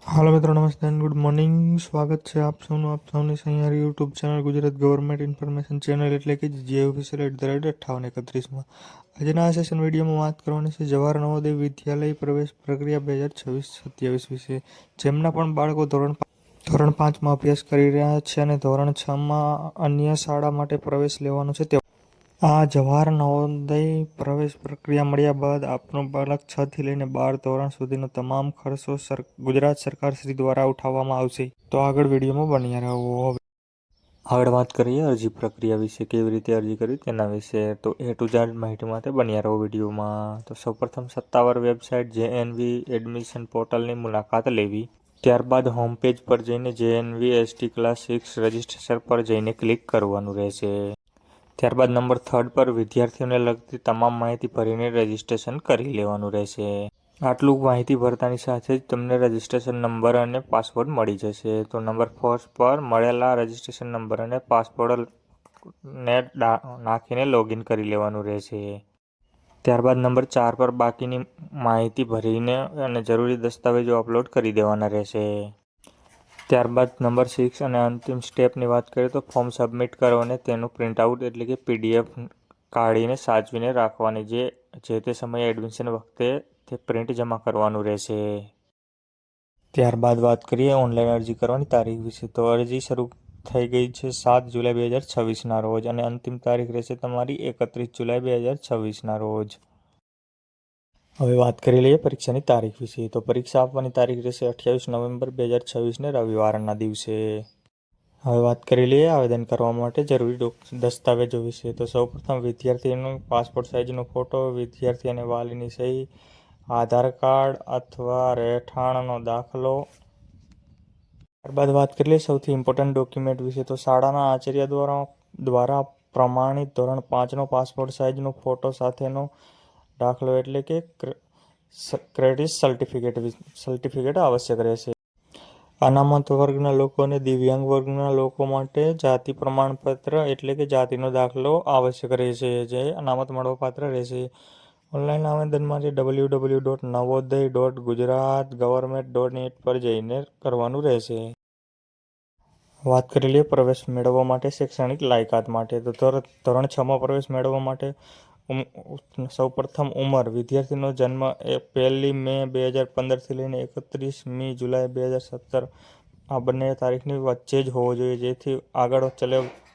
હાલો મિત્રો, નમસ્તે and good morning. સ્વાગત છે આપ સૌની અહીંયા YouTube channel Gujarat government information channel એટલે કે જે ઓફિશિયલ @5831માં. આજના આ સેશન વિડીયોમાં વાત કરવાની છે જવાહર નવોદય વિદ્યાલય પ્રવેશ પ્રક્રિયા 2026-27 વિશે. જેમના પણ બાળકો ધોરણ 5માં અભ્યાસ કરી રહ્યા છે અને ધોરણ 6માં અન્ય શાળા માટે પ્રવેશ લેવાનો છે તેઓ આ જવાહર નવોદય પ્રવેશ પ્રક્રિયા મળ્યા બાદ આપનું બાળક 6 થી લઈને 12 ધોરણ સુધીનો તમામ ખર્ચો ગુજરાત સરકાર શ્રી દ્વારા ઉઠાવવામાં આવશે. તો આગળ વિડીયોમાં બન્યા રહો. આગળ વાત કરીએ અરજી પ્રક્રિયા વિશે, કેવી રીતે અરજી કરવી તેના વિશે. તો એ ટુ ઝેડ માહિતી માટે બન્યા રહો વિડીયોમાં. તો સૌપ્રથમ સત્તાવાર વેબસાઇટ JNV એડમિશન પોર્ટલની મુલાકાત લેવી. ત્યારબાદ હોમ પેજ પર જઈને JNV ST ક્લાસ 6 રજિસ્ટ્રેશન પર જઈને ક્લિક કરવાનું રહેશે. ત્યારબાદ નંબર 3 પર વિદ્યાર્થીઓને લગતી તમામ માહિતી ભરીને રજિસ્ટ્રેશન કરી લેવાનું રહેશે. આટલું માહિતી ભરતાની સાથે જ તમને રજિસ્ટ્રેશન નંબર અને પાસવર્ડ મળી જશે. તો નંબર 4 પર મળેલા રજિસ્ટ્રેશન નંબર અને પાસવર્ડને નાખીને લોગિન કરી લેવાનું રહેશે. ત્યારબાદ નંબર 4 પર બાકીની માહિતી ભરીને અને જરૂરી દસ્તાવેજો અપલોડ કરી દેવાના રહેશે. ત્યારબાદ નંબર 6 અને અંતિમ સ્ટેપની વાત કરીએ તો ફોર્મ સબમિટ કરો અને તેનું પ્રિન્ટઆઉટ એટલે કે PDF કાઢીને સાચવીને રાખવાની, જે તે સમયે એડમિશન વખતે તે પ્રિન્ટ જમા કરવાનું રહેશે. ત્યારબાદ વાત કરીએ ઓનલાઈન અરજી કરવાની તારીખ વિશે. તો અરજી શરૂ થઈ ગઈ છે 7 જુલાઈ 2026ના રોજ અને અંતિમ તારીખ રહેશે તમારી 31 જુલાઈ 2026ના રોજ. હવે વાત કરી લઈએ પરીક્ષાની તારીખ વિશે. તો પરીક્ષા આપવાની તારીખ રહેશે 28 નવેમ્બર 2026ને રવિવારના દિવસે. હવે વાત કરી લઈએ આવેદન કરવા માટે જરૂરી દસ્તાવેજો વિશે. તો સૌપ્રથમ વિદ્યાર્થીનો પાસપોર્ટ સાઇઝનો ફોટો, વિદ્યાર્થી અને વાલીની સહી, આધાર કાર્ડ અથવા રહેઠાણનો દાખલો. ત્યારબાદ વાત કરી લઈએ સૌથી ઇમ્પોર્ટન્ટ ડોક્યુમેન્ટ વિશે. તો શાળાના આચાર્ય દ્વારા પ્રમાણિત ધોરણ 5નો પાસપોર્ટ સાઇઝનો ફોટો સાથેનો દાખલો એટલે કે ક્રેડિટ સર્ટિફિકેટ આવશ્યક રહેશે. અનામત વર્ગના લોકો અને દિવ્યાંગ વર્ગના લોકો માટે જાતિ પ્રમાણપત્ર એટલે કે જાતિનો દાખલો આવશ્યક રહેશે, જે અનામત મળવાપાત્ર રહેશે. ઓનલાઈન આવેદન માટે www.navodaya.gujaratgovernment.in પર જઈને કરવાનું રહેશે. વાત કરી લઈએ પ્રવેશ મેળવવા માટે શૈક્ષણિક લાયકાત માટે. તો ધોરણ 6માં પ્રવેશ મેળવવા માટે સૌપ્રથમ ઉંમર. વિદ્યાર્થીનો જન્મ 1 મે 2015થી લઈને 31મી જુલાઈ 2017 આ બંને તારીખની વચ્ચે જ હોવો જોઈએ. જેથી આગળ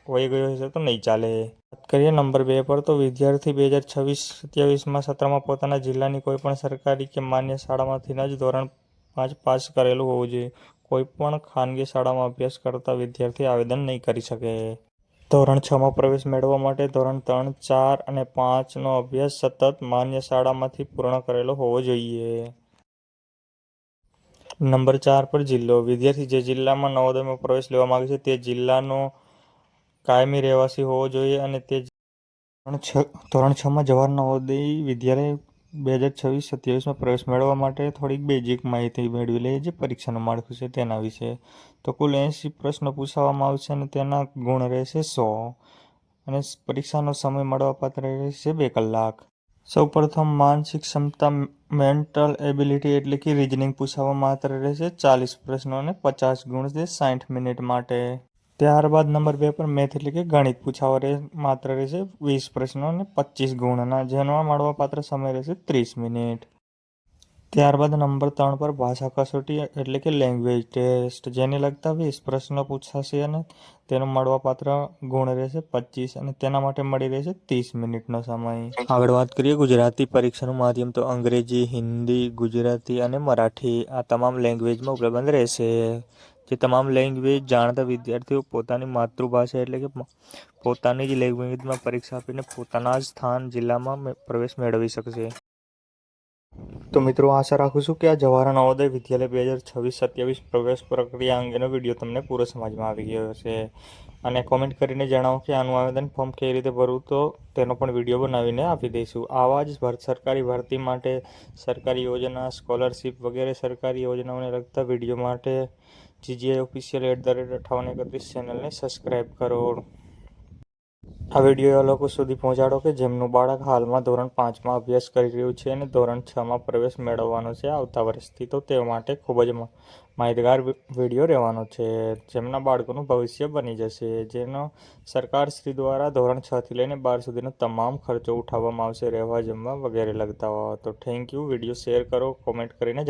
વહી ગયો હશે તો નહીં ચાલે. વાત કરીએ નંબર 2 પર. તો વિદ્યાર્થી 2026-27માં સત્રમાં પોતાના જિલ્લાની કોઈપણ સરકારી કે માન્ય શાળામાંથી જ ધોરણ 5 પાસ કરેલું હોવું જોઈએ. કોઈપણ ખાનગી શાળામાં અભ્યાસ કરતા વિદ્યાર્થી આવેદન નહીં કરી શકે. ધોરણ 6માં પ્રવેશ મેળવવા માટે ધોરણ 3, 4 અને 5નો અભ્યાસ સતત માન્ય શાળામાંથી પૂર્ણ કરેલો હોવો જોઈએ. નંબર 4 પર જિલ્લો. વિદ્યાર્થી જે જિલ્લામાં નવોદયમાં પ્રવેશ લેવા માંગે છે તે જિલ્લાનો કાયમી રહેવાસી હોવો જોઈએ અને તે ધોરણ 6માં જવાહર નવોદય વિદ્યાલય 2026-27માં પ્રવેશ મેળવવા માટે થોડીક બેઝિક માહિતી મેળવી લઈએ, જે પરીક્ષાનું માળખું છે તેના વિશે. તો કુલ 80 પ્રશ્નો પૂછવામાં આવશે અને તેના ગુણ રહેશે 100 અને પરીક્ષાનો સમય મળવાપાત્ર રહેશે 2 કલાક. સૌપ્રથમ માનસિક ક્ષમતા મેન્ટલ એબિલિટી એટલે કે રીઝનિંગ પૂછવામાં માત્ર રહેશે 40 પ્રશ્નો અને 50 ગુણ છે 60 મિનિટ માટે. ત્યારબાદ નંબર 2 પર મેથ એટલે કે ગણિત પૂછવા માત્ર રહેશે 20 પ્રશ્નો અને 25 ગુણના, જેનો મળવાપાત્ર સમય રહેશે 30 મિનિટ. ત્યારબાદ નંબર 3 પર ભાષા કસોટી એટલે કે લેંગ્વેજ ટેસ્ટ, જેને લગતા 20 પ્રશ્નો પૂછાશે અને તેનો મળવાપાત્ર ગુણ રહેશે 25 અને તેના માટે મળી રહેશે 30 મિનિટનો સમય. આગળ વાત કરીએ ગુજરાતી પરીક્ષાનું માધ્યમ. તો અંગ્રેજી, હિન્દી, ગુજરાતી અને મરાઠી આ તમામ લેંગ્વેજમાં ઉપલબ્ધ રહેશે. જે તમામ લેંગ્વેજ જાણતા વિદ્યાર્થીઓ પોતાની માતૃભાષા એટલે કે પોતાની જ લેંગ્વેજમાં પરીક્ષા આપીને પોતાના જ સ્થાન જિલ્લામાં પ્રવેશ મેળવી શકશે. તો મિત્રો, આશા રાખું છું કે આ જવાહર નવોદય વિદ્યાલય 2026-27 પ્રવેશ પ્રક્રિયા અંગેનો વિડીયો તમને પૂરો સમજમાં આવી ગયો હશે. અને કોમેન્ટ કરીને જણાવો કે આનું આવેદન ફોર્મ કેવી રીતે ભરવું, તો તેનો પણ વિડીયો બનાવીને આપી દઈશું. આવા જ સરકારી ભરતી માટે, સરકારી યોજના, સ્કોલરશીપ વગેરે સરકારી યોજનાઓને લગતા વિડીયો માટે GGI ઓફિશિયલ @5831 ચેનલને સબસ્ક્રાઈબ કરો. આ વિડીયો એવા લોકો સુધી પહોંચાડો કે જેમનું બાળક હાલમાં ધોરણ 5માં અભ્યાસ કરી રહ્યું છે અને ધોરણ 6માં પ્રવેશ મેળવવાનો છે આવતા વર્ષથી. તો તે માટે ખૂબ જ માહિતગાર વિડીયો રહેવાનો છે, જેમના બાળકોનું ભવિષ્ય બની જશે. જેનો સરકારશ્રી દ્વારા ધોરણ 6થી લઈને 12 સુધીનો તમામ ખર્ચો ઉઠાવવામાં આવશે, રહેવા જમવા વગેરે લગતા. તો થેન્ક યુ. વિડીયો શેર કરો, કોમેન્ટ કરીને